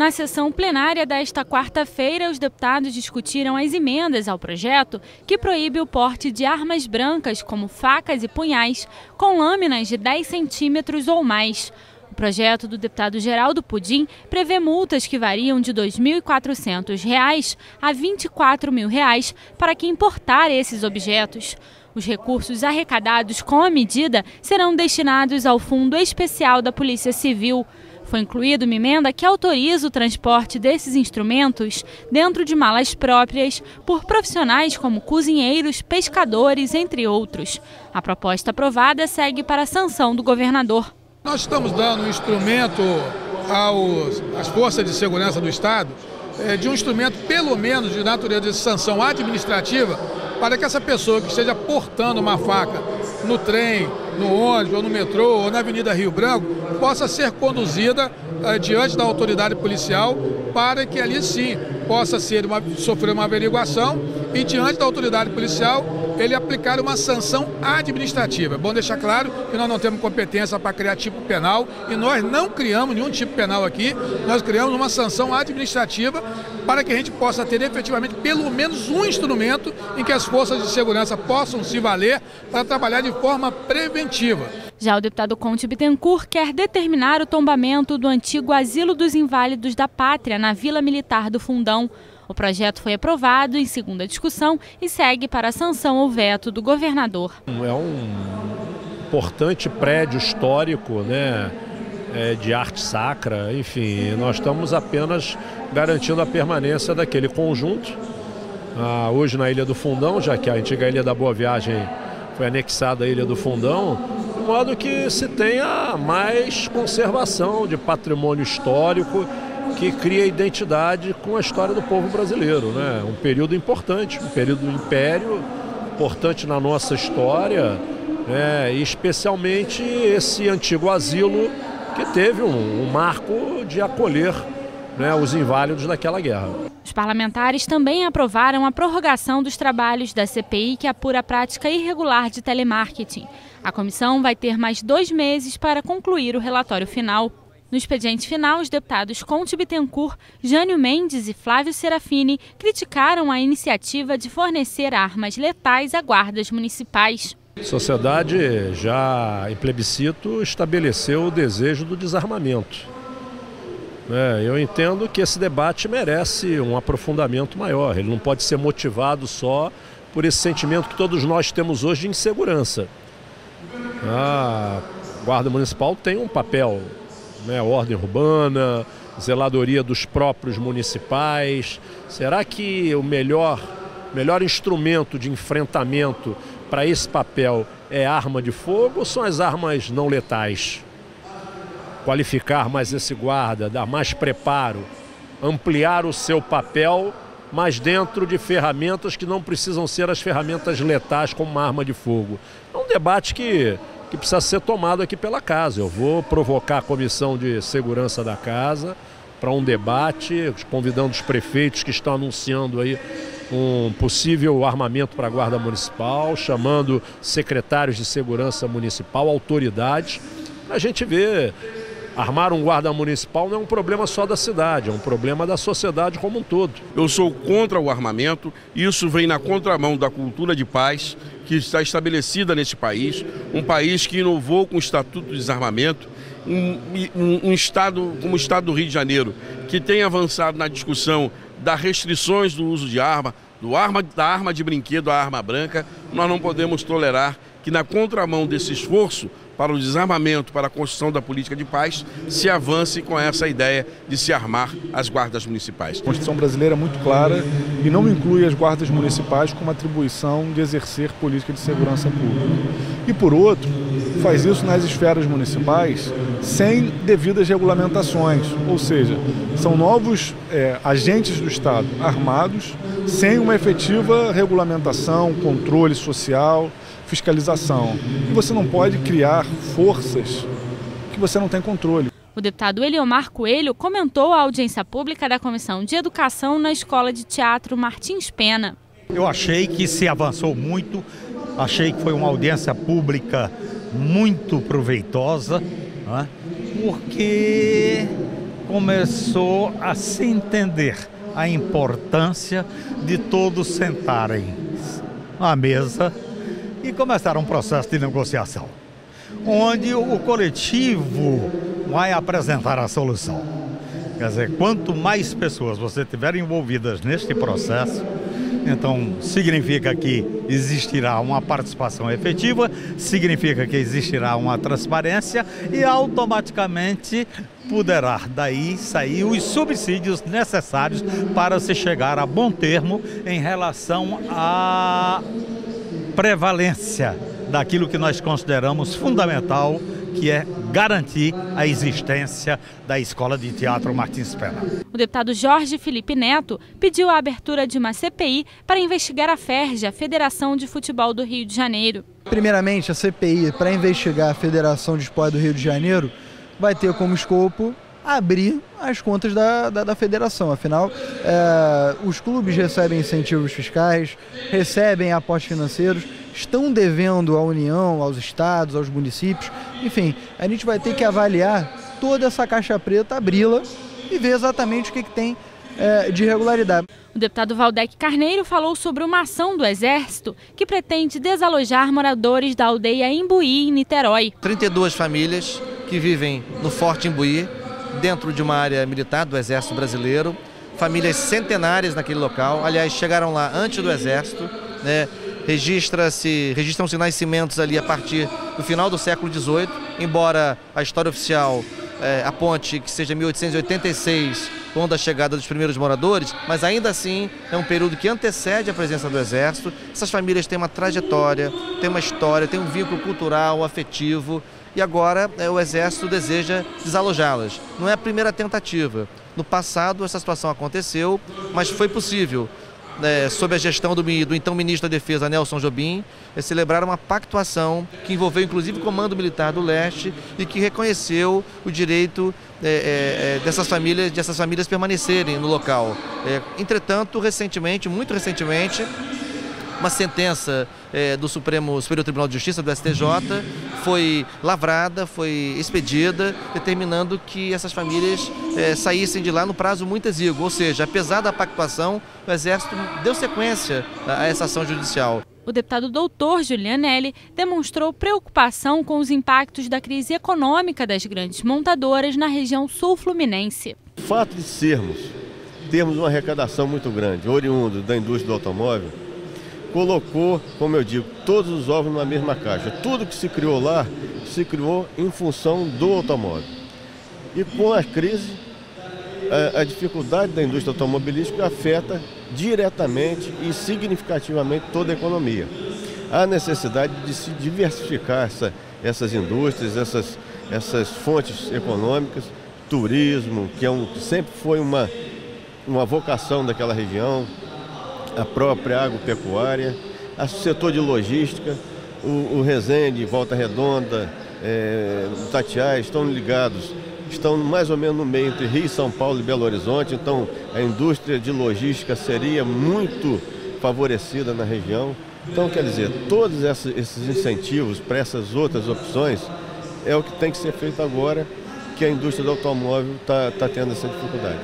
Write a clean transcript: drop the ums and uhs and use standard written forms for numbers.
Na sessão plenária desta quarta-feira, os deputados discutiram as emendas ao projeto que proíbe o porte de armas brancas, como facas e punhais, com lâminas de 10 centímetros ou mais. O projeto do deputado Geraldo Pudim prevê multas que variam de R$ 2.400 a R$ 24.000 para quem importar esses objetos. Os recursos arrecadados com a medida serão destinados ao Fundo Especial da Polícia Civil. Foi incluída uma emenda que autoriza o transporte desses instrumentos dentro de malas próprias por profissionais como cozinheiros, pescadores, entre outros. A proposta aprovada segue para a sanção do governador. Nós estamos dando um instrumento às forças de segurança do Estado, de um instrumento pelo menos de natureza de sanção administrativa, para que essa pessoa que esteja portando uma faca no trem, no ônibus, ou no metrô, ou na Avenida Rio Branco, possa ser conduzida diante da autoridade policial para que ali sim possa sofrer uma averiguação e diante da autoridade policial ele aplicar uma sanção administrativa. É bom deixar claro que nós não temos competência para criar tipo penal e nós não criamos nenhum tipo penal aqui, nós criamos uma sanção administrativa para que a gente possa ter efetivamente pelo menos um instrumento em que as forças de segurança possam se valer para trabalhar de forma preventiva. Já o deputado Conte Bittencourt quer determinar o tombamento do antigo Asilo dos Inválidos da Pátria na Vila Militar do Fundão. O projeto foi aprovado em segunda discussão e segue para a sanção ou veto do governador. É um importante prédio histórico, né, de arte sacra, enfim, nós estamos apenas garantindo a permanência daquele conjunto. Hoje na Ilha do Fundão, já que a antiga Ilha da Boa Viagem foi anexada à Ilha do Fundão, de modo que se tenha mais conservação de patrimônio histórico que cria identidade com a história do povo brasileiro, né? Um período importante, um período do Império, importante na nossa história, né? E especialmente esse antigo asilo que teve um marco de acolher, né, os inválidos daquela guerra. Os parlamentares também aprovaram a prorrogação dos trabalhos da CPI que apura a prática irregular de telemarketing. A comissão vai ter mais 2 meses para concluir o relatório final. No expediente final, os deputados Conte Bittencourt, Jânio Mendes e Flávio Serafini criticaram a iniciativa de fornecer armas letais a guardas municipais. A sociedade já em plebiscito estabeleceu o desejo do desarmamento. Eu entendo que esse debate merece um aprofundamento maior. Ele não pode ser motivado só por esse sentimento que todos nós temos hoje de insegurança. A Guarda Municipal tem um papel, né, ordem urbana, zeladoria dos próprios municipais. Será que o melhor instrumento de enfrentamento para esse papel é arma de fogo ou são as armas não letais? Qualificar mais esse guarda, dar mais preparo, ampliar o seu papel, mas dentro de ferramentas que não precisam ser as ferramentas letais como uma arma de fogo. É um debate que precisa ser tomado aqui pela casa. Eu vou provocar a Comissão de Segurança da Casa para um debate, convidando os prefeitos que estão anunciando aí um possível armamento para a Guarda Municipal, chamando secretários de Segurança Municipal, autoridades, para a gente ver. Armar um guarda municipal não é um problema só da cidade, é um problema da sociedade como um todo. Eu sou contra o armamento, isso vem na contramão da cultura de paz que está estabelecida neste país, um país que inovou com o Estatuto de Desarmamento, um estado como o estado do Rio de Janeiro, que tem avançado na discussão das restrições do uso de arma, da arma de brinquedo à arma branca. Nós não podemos tolerar que na contramão desse esforço para o desarmamento, para a construção da política de paz, se avance com essa ideia de se armar as guardas municipais. A Constituição brasileira é muito clara e não inclui as guardas municipais como atribuição de exercer política de segurança pública. E por outro, faz isso nas esferas municipais sem devidas regulamentações, ou seja, são novos agentes do Estado armados sem uma efetiva regulamentação, controle social, fiscalização. E você não pode criar forças que você não tem controle. O deputado Eliomar Coelho comentou a audiência pública da Comissão de Educação na Escola de Teatro Martins Pena. Eu achei que se avançou muito, achei que foi uma audiência pública muito proveitosa, né? Porque começou a se entender a importância de todos sentarem à mesa e começar um processo de negociação, onde o coletivo vai apresentar a solução. Quer dizer, quanto mais pessoas você tiver envolvidas neste processo, então significa que existirá uma participação efetiva, significa que existirá uma transparência e automaticamente poderá daí sair os subsídios necessários para se chegar a bom termo em relação à prevalência daquilo que nós consideramos fundamental, que é garantir a existência da Escola de Teatro Martins Pena. O deputado Jorge Felipe Neto pediu a abertura de uma CPI para investigar a FERJ, a Federação de Futebol do Rio de Janeiro. Primeiramente, a CPI para investigar a Federação de Esporte do Rio de Janeiro vai ter como escopo abrir as contas da federação. Afinal, os clubes recebem incentivos fiscais, recebem aportes financeiros, estão devendo à União, aos estados, aos municípios. Enfim, a gente vai ter que avaliar toda essa caixa preta, abri-la e ver exatamente o que tem de irregularidade. O deputado Valdec Carneiro falou sobre uma ação do Exército que pretende desalojar moradores da aldeia Imbuí, em Niterói. 32 famílias que vivem no Forte Imbuí, dentro de uma área militar do Exército Brasileiro, famílias centenárias naquele local. Aliás, chegaram lá antes do Exército, né? Registram-se nascimentos ali a partir do final do século XVIII, embora a história oficial aponte que seja 1886, quando a chegada dos primeiros moradores, mas ainda assim é um período que antecede a presença do Exército. Essas famílias têm uma trajetória, têm uma história, têm um vínculo cultural, afetivo, e agora o Exército deseja desalojá-las. Não é a primeira tentativa. No passado essa situação aconteceu, mas foi possível. Sob a gestão do então ministro da Defesa, Nelson Jobim, celebraram uma pactuação que envolveu inclusive o Comando Militar do Leste e que reconheceu o direito dessas famílias permanecerem no local. Entretanto, muito recentemente, uma sentença do Supremo Superior Tribunal de Justiça, do STJ, foi lavrada, foi expedida, determinando que essas famílias saíssem de lá no prazo muito exíguo. Ou seja, apesar da pactuação, o Exército deu sequência a essa ação judicial. O deputado doutor Giulianelli demonstrou preocupação com os impactos da crise econômica das grandes montadoras na região sul-fluminense. O fato de termos uma arrecadação muito grande, oriundo da indústria do automóvel, colocou, como eu digo, todos os ovos na mesma caixa. Tudo que se criou lá, se criou em função do automóvel. E com a crise, a dificuldade da indústria automobilística afeta diretamente e significativamente toda a economia. Há necessidade de se diversificar essas indústrias, essas fontes econômicas, turismo, que sempre foi uma vocação daquela região, a própria agropecuária, o setor de logística, o Resende, Volta Redonda, Tatiás estão ligados, estão mais ou menos no meio entre Rio, São Paulo e Belo Horizonte, então a indústria de logística seria muito favorecida na região. Então, quer dizer, todos esses incentivos para essas outras opções é o que tem que ser feito agora, que a indústria do automóvel está tendo essa dificuldade.